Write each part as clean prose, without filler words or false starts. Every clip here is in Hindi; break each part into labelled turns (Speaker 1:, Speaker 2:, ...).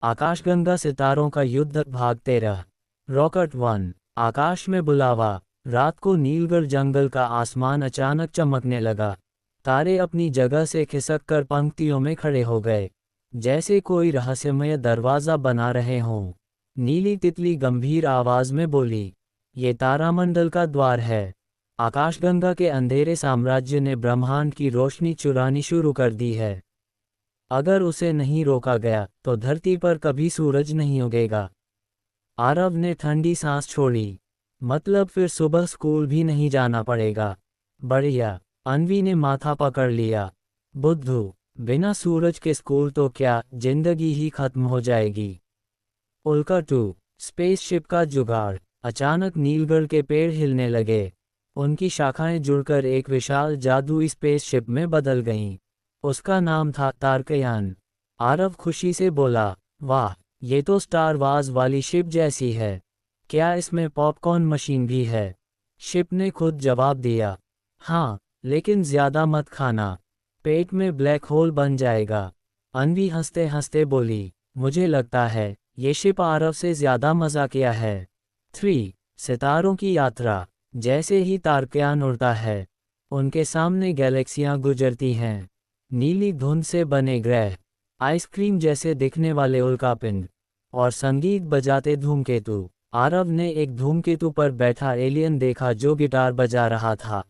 Speaker 1: आकाशगंगा सितारों का युद्ध भाग 13। रॉकेट 1। आकाश में बुलावा। रात को नीलगढ़ जंगल का आसमान अचानक चमकने लगा। तारे अपनी जगह से खिसक कर पंक्तियों में खड़े हो गए, जैसे कोई रहस्यमय दरवाज़ा बना रहे हों। नीली तितली गंभीर आवाज़ में बोली, ये तारामंडल का द्वार है। आकाशगंगा के अंधेरे साम्राज्य ने ब्रह्मांड की रोशनी चुरानी शुरू कर दी है। अगर उसे नहीं रोका गया तो धरती पर कभी सूरज नहीं उगेगा। आरव ने ठंडी सांस छोड़ी। मतलब फिर सुबह स्कूल भी नहीं जाना पड़ेगा। बढ़िया। अन्वी ने माथा पकड़ लिया। बुद्धू, बिना सूरज के स्कूल तो क्या, जिंदगी ही खत्म हो जाएगी। उल्का 2। स्पेसशिप का जुगाड़। अचानक नीलगढ़ के पेड़ हिलने लगे। उनकी शाखाएं जुड़कर एक विशाल जादुई स्पेसशिप में बदल गईं। उसका नाम था तारकयान। आरव खुशी से बोला, वाह, ये तो स्टार वार्स वाली शिप जैसी है। क्या इसमें पॉपकॉर्न मशीन भी है? शिप ने खुद जवाब दिया, हाँ, लेकिन ज्यादा मत खाना, पेट में ब्लैक होल बन जाएगा। अन्वी हंसते हंसते बोली, मुझे लगता है ये शिप आरव से ज्यादा मजाकिया है। 3। सितारों की यात्रा। जैसे ही तारकयान उड़ता है, उनके सामने गैलेक्सियां गुजरती हैं। नीली धुंध से बने ग्रह, आइसक्रीम जैसे दिखने वाले उल्कापिंड, और संगीत बजाते धूमकेतु। आरव ने एक धूमकेतु पर बैठा एलियन देखा जो गिटार बजा रहा था।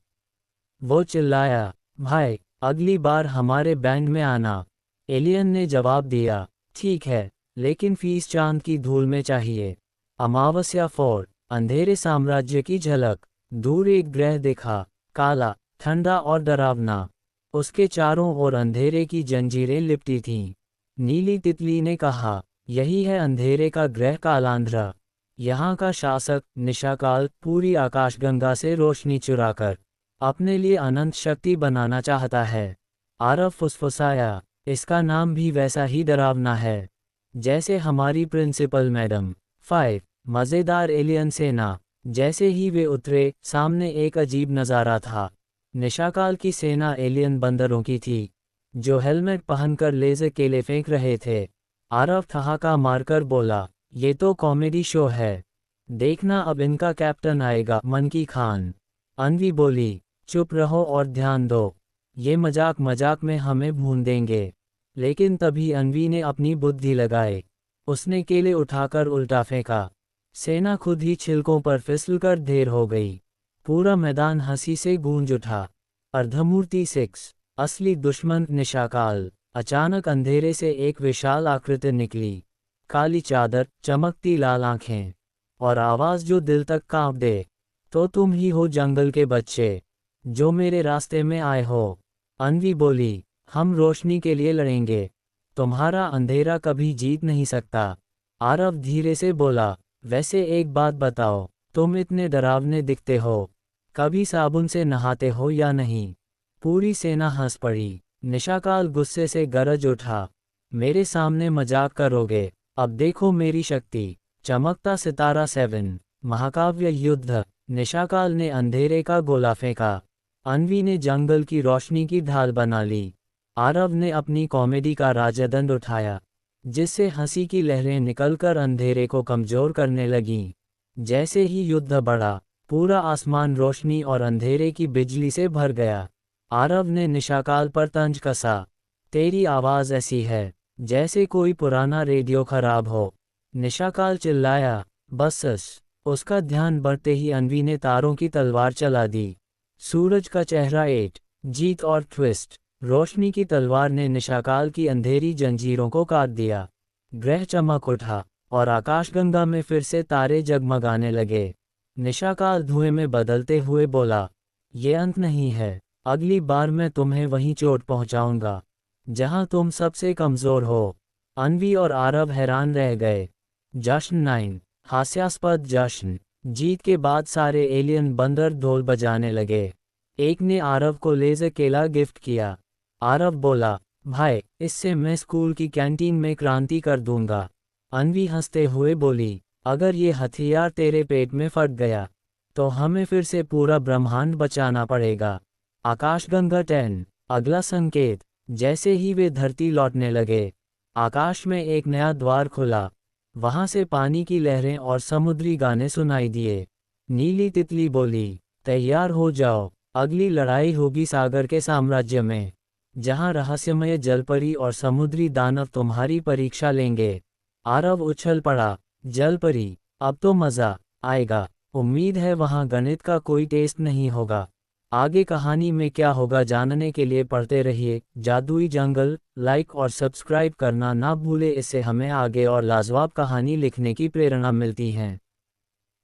Speaker 1: वो चिल्लाया, भाई, अगली बार हमारे बैंड में आना। एलियन ने जवाब दिया, ठीक है, लेकिन फीस चांद की धूल में चाहिए। अमावस्या 4। अंधेरे साम्राज्य की झलक। दूर एक ग्रह दिखा, काला, ठंडा और डरावना। उसके चारों ओर अंधेरे की जंजीरें लिपटी थीं। नीली तितली ने कहा, यही है अंधेरे का ग्रह कालांध्र। यहाँ का शासक निशाकाल पूरी आकाशगंगा से रोशनी चुराकर अपने लिए अनंत शक्ति बनाना चाहता है। आरव फुसफुसाया, इसका नाम भी वैसा ही डरावना है जैसे हमारी प्रिंसिपल मैडम। 5। मज़ेदार एलियन सेना। जैसे ही वे उतरे, सामने एक अजीब नज़ारा था। निशाकाल की सेना एलियन बंदरों की थी, जो हेलमेट पहनकर लेज़र केले फेंक रहे थे। आरव ठहाका मारकर बोला, ये तो कॉमेडी शो है। देखना अब इनका कैप्टन आएगा, मनकी खान। अन्वी बोली, चुप रहो और ध्यान दो, ये मजाक मजाक में हमें भून देंगे। लेकिन तभी अन्वी ने अपनी बुद्धि लगाई। उसने केले उठाकर उल्टा फेंका। सेना खुद ही छिलकों पर फिसलकर ढेर हो गई। पूरा मैदान हंसी से गूंज उठा। अर्धमूर्ति 6। असली दुश्मन निशाकाल। अचानक अंधेरे से एक विशाल आकृति निकली। काली चादर, चमकती लाल आंखें, और आवाज जो दिल तक कांप दे। तो तुम ही हो जंगल के बच्चे, जो मेरे रास्ते में आए हो। अन्वी बोली, हम रोशनी के लिए लड़ेंगे, तुम्हारा अंधेरा कभी जीत नहीं सकता। आरव धीरे से बोला, वैसे एक बात बताओ, तुम इतने डरावने दिखते हो, कभी साबुन से नहाते हो या नहीं? पूरी सेना हंस पड़ी। निशाकाल गुस्से से गरज उठा, मेरे सामने मजाक करोगे? अब देखो मेरी शक्ति। चमकता सितारा 7। महाकाव्य युद्ध। निशाकाल ने अंधेरे का गोला फेंका। अन्वी ने जंगल की रोशनी की ढाल बना ली। आरव ने अपनी कॉमेडी का राजदंड उठाया, जिससे हंसी की लहरें निकलकर अंधेरे को कमजोर करने लगीं। जैसे ही युद्ध बढ़ा, पूरा आसमान रोशनी और अंधेरे की बिजली से भर गया। आरव ने निशाकाल पर तंज कसा, तेरी आवाज़ ऐसी है जैसे कोई पुराना रेडियो खराब हो। निशाकाल चिल्लाया, बस। उसका ध्यान बढ़ते ही अन्वी ने तारों की तलवार चला दी। सूरज का चेहरा 8। जीत और ट्विस्ट। रोशनी की तलवार ने निशाकाल की अंधेरी जंजीरों को काट दिया। ग्रह चमक उठा, और आकाशगंगा में फिर से तारे जगमगाने लगे। निशाकाल धुएं में बदलते हुए बोला, ये अंत नहीं है, अगली बार मैं तुम्हें वहीं चोट पहुंचाऊंगा जहां तुम सबसे कमजोर हो। अन्वी और आरव हैरान रह गए। जश्न 9। हास्यास्पद जश्न। जीत के बाद सारे एलियन बंदर ढोल बजाने लगे। एक ने आरव को लेज़र केला गिफ्ट किया। आरव बोला, भाई, इससे मैं स्कूल की कैंटीन में क्रांति कर दूंगा। अन्वी हंसते हुए बोली, अगर ये हथियार तेरे पेट में फट गया तो हमें फिर से पूरा ब्रह्मांड बचाना पड़ेगा। आकाशगंगा 10। अगला संकेत। जैसे ही वे धरती लौटने लगे, आकाश में एक नया द्वार खुला। वहां से पानी की लहरें और समुद्री गाने सुनाई दिए। नीली तितली बोली, तैयार हो जाओ, अगली लड़ाई होगी सागर के साम्राज्य में, जहां रहस्यमय जलपरी और समुद्री दानव तुम्हारी परीक्षा लेंगे। आरव उछल पड़ा, जलपरी, अब तो मजा आएगा। उम्मीद है वहां गणित का कोई टेस्ट नहीं होगा। आगे कहानी में क्या होगा जानने के लिए पढ़ते रहिए जादुई जंगल। लाइक और सब्सक्राइब करना ना भूले, इससे हमें आगे और लाजवाब कहानी लिखने की प्रेरणा मिलती है।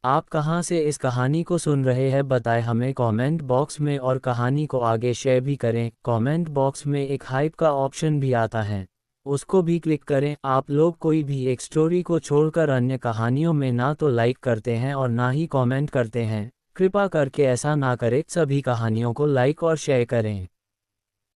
Speaker 1: आप कहां से इस कहानी को सुन रहे हैं बताएं हमें कमेंट बॉक्स में, और कहानी को आगे शेयर भी करें। कमेंट बॉक्स में एक हाइप का ऑप्शन भी आता है, उसको भी क्लिक करें। आप लोग कोई भी एक स्टोरी को छोड़कर अन्य कहानियों में ना तो लाइक करते हैं और ना ही कमेंट करते हैं। कृपा करके ऐसा ना करें, सभी कहानियों को लाइक और शेयर करें।